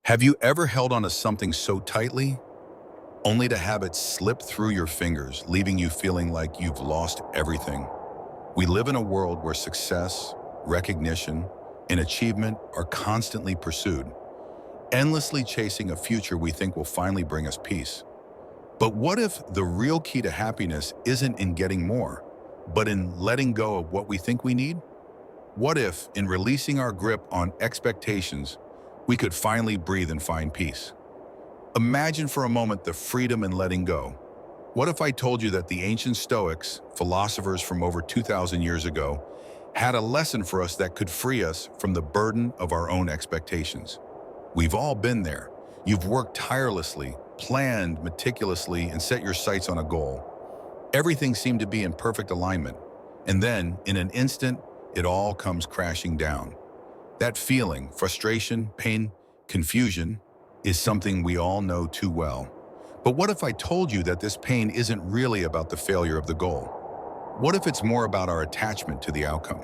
Have you ever held on to something so tightly, only to have it slip through your fingers, leaving you feeling like you've lost everything? We live in a world where success, recognition, and achievement are constantly pursued, endlessly chasing a future we think will finally bring us peace. But what if the real key to happiness isn't in getting more, but in letting go of what we think we need? What if, in releasing our grip on expectations, we could finally breathe and find peace? Imagine for a moment the freedom in letting go. What if I told you that the ancient Stoics, philosophers from over 2,000 years ago, had a lesson for us that could free us from the burden of our own expectations? We've all been there. You've worked tirelessly, planned meticulously, and set your sights on a goal. Everything seemed to be in perfect alignment. And then, in an instant, it all comes crashing down. That feeling, frustration, pain, confusion, is something we all know too well. But what if I told you that this pain isn't really about the failure of the goal? What if it's more about our attachment to the outcome?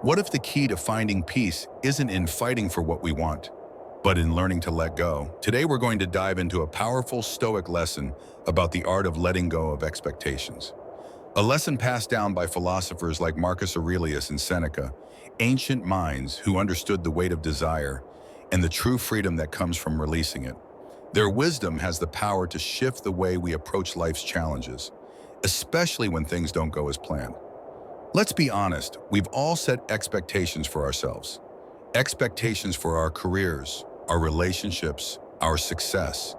What if the key to finding peace isn't in fighting for what we want, but in learning to let go? Today we're going to dive into a powerful Stoic lesson about the art of letting go of expectations. A lesson passed down by philosophers like Marcus Aurelius and Seneca, ancient minds who understood the weight of desire and the true freedom that comes from releasing it. Their wisdom has the power to shift the way we approach life's challenges, especially when things don't go as planned. Let's be honest, we've all set expectations for ourselves. Expectations for our careers, our relationships, our success.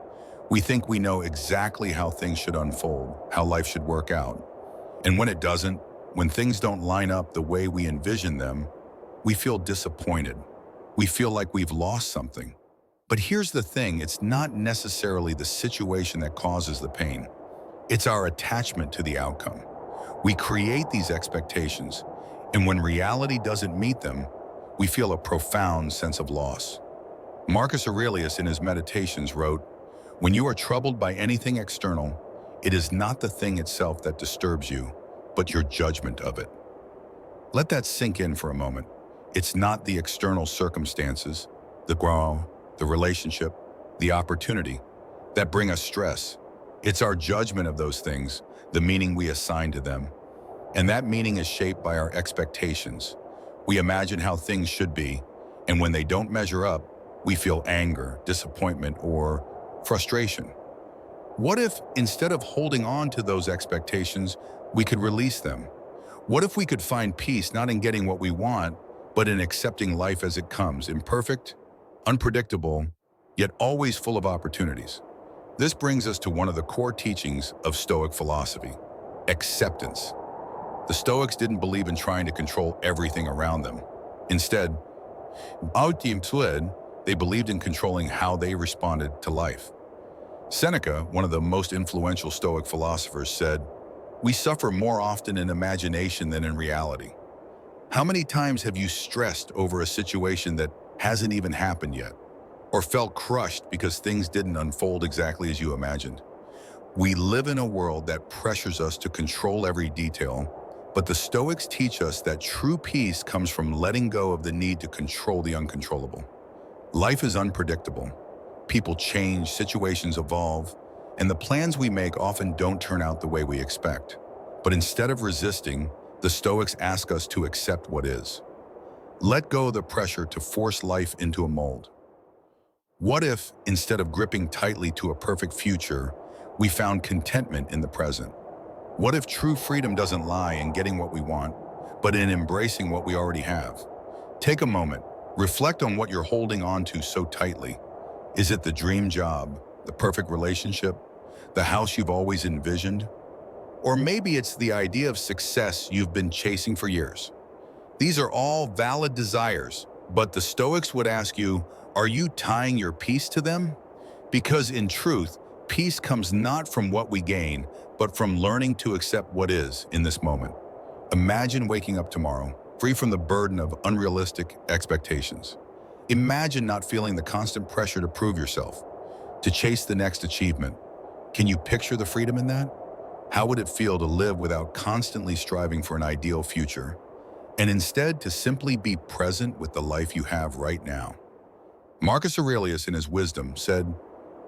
We think we know exactly how things should unfold, how life should work out. And when it doesn't, when things don't line up the way we envision them, we feel disappointed. We feel like we've lost something. But here's the thing, it's not necessarily the situation that causes the pain. It's our attachment to the outcome. We create these expectations, and when reality doesn't meet them, we feel a profound sense of loss. Marcus Aurelius in his Meditations wrote, "When you are troubled by anything external, it is not the thing itself that disturbs you, but your judgment of it." Let that sink in for a moment. It's not the external circumstances, the growth, the relationship, the opportunity that bring us stress. It's our judgment of those things, the meaning we assign to them. And that meaning is shaped by our expectations. We imagine how things should be, and when they don't measure up, we feel anger, disappointment, or frustration. What if, instead of holding on to those expectations, we could release them? What if we could find peace not in getting what we want, but in accepting life as it comes, imperfect, unpredictable, yet always full of opportunities? This brings us to one of the core teachings of Stoic philosophy: acceptance. The Stoics didn't believe in trying to control everything around them. Instead, they believed in controlling how they responded to life. Seneca, one of the most influential Stoic philosophers, said, "We suffer more often in imagination than in reality." How many times have you stressed over a situation that hasn't even happened yet, or felt crushed because things didn't unfold exactly as you imagined? We live in a world that pressures us to control every detail, but the Stoics teach us that true peace comes from letting go of the need to control the uncontrollable. Life is unpredictable. People change, situations evolve, and the plans we make often don't turn out the way we expect. But instead of resisting, the Stoics ask us to accept what is. Let go of the pressure to force life into a mold. What if, instead of gripping tightly to a perfect future, we found contentment in the present? What if true freedom doesn't lie in getting what we want, but in embracing what we already have? Take a moment, reflect on what you're holding on to so tightly. Is it the dream job, the perfect relationship, the house you've always envisioned? Or maybe it's the idea of success you've been chasing for years. These are all valid desires, but the Stoics would ask you, are you tying your peace to them? Because in truth, peace comes not from what we gain, but from learning to accept what is in this moment. Imagine waking up tomorrow, free from the burden of unrealistic expectations. Imagine not feeling the constant pressure to prove yourself, to chase the next achievement. Can you picture the freedom in that? How would it feel to live without constantly striving for an ideal future, and instead to simply be present with the life you have right now? Marcus Aurelius, in his wisdom, said,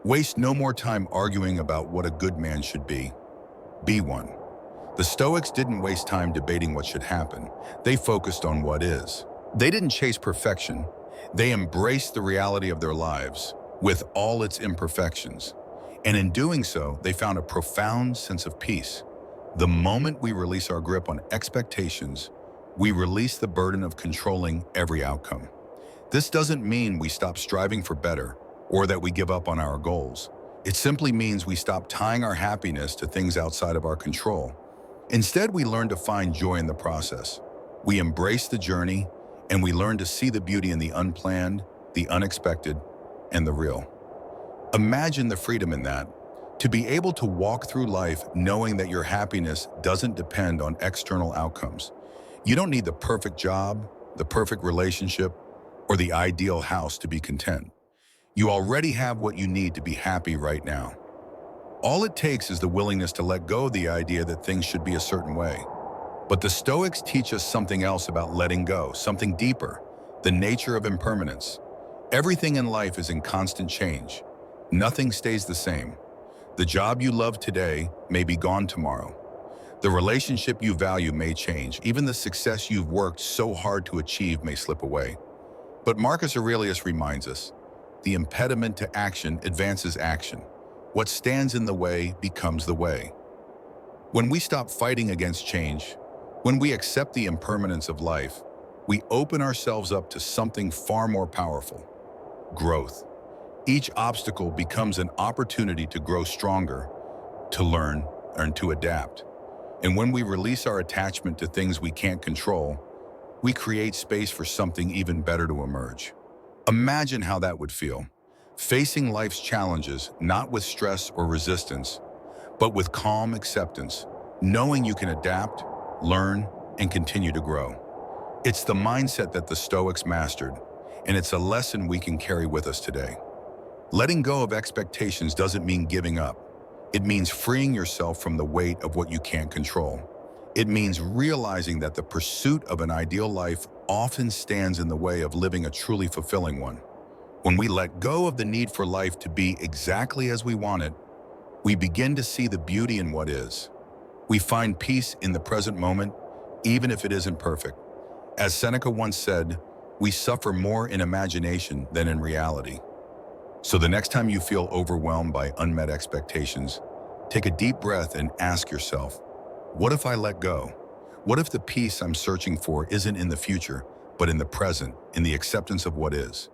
"Waste no more time arguing about what a good man should be one." The Stoics didn't waste time debating what should happen. They focused on what is. They didn't chase perfection. They embraced the reality of their lives with all its imperfections. And in doing so, they found a profound sense of peace. The moment we release our grip on expectations, we release the burden of controlling every outcome. This doesn't mean we stop striving for better or that we give up on our goals. It simply means we stop tying our happiness to things outside of our control. Instead, we learn to find joy in the process. We embrace the journey, and we learn to see the beauty in the unplanned, the unexpected, and the real. Imagine the freedom in that, to be able to walk through life knowing that your happiness doesn't depend on external outcomes. You don't need the perfect job, the perfect relationship, or the ideal house to be content. You already have what you need to be happy right now. All it takes is the willingness to let go of the idea that things should be a certain way. But the Stoics teach us something else about letting go, something deeper, the nature of impermanence. Everything in life is in constant change. Nothing stays the same. The job you love today may be gone tomorrow. The relationship you value may change. Even the success you've worked so hard to achieve may slip away. But Marcus Aurelius reminds us, the impediment to action advances action. What stands in the way becomes the way. When we stop fighting against change, when we accept the impermanence of life, we open ourselves up to something far more powerful: growth. Each obstacle becomes an opportunity to grow stronger, to learn, and to adapt. And when we release our attachment to things we can't control, we create space for something even better to emerge. Imagine how that would feel. Facing life's challenges not with stress or resistance, but with calm acceptance, knowing you can adapt, learn, and continue to grow. It's the mindset that the Stoics mastered, and it's a lesson we can carry with us today. Letting go of expectations doesn't mean giving up. It means freeing yourself from the weight of what you can't control. It means realizing that the pursuit of an ideal life often stands in the way of living a truly fulfilling one. When we let go of the need for life to be exactly as we want it, we begin to see the beauty in what is. We find peace in the present moment, even if it isn't perfect. As Seneca once said, we suffer more in imagination than in reality. So the next time you feel overwhelmed by unmet expectations, take a deep breath and ask yourself, what if I let go? What if the peace I'm searching for isn't in the future, but in the present, in the acceptance of what is?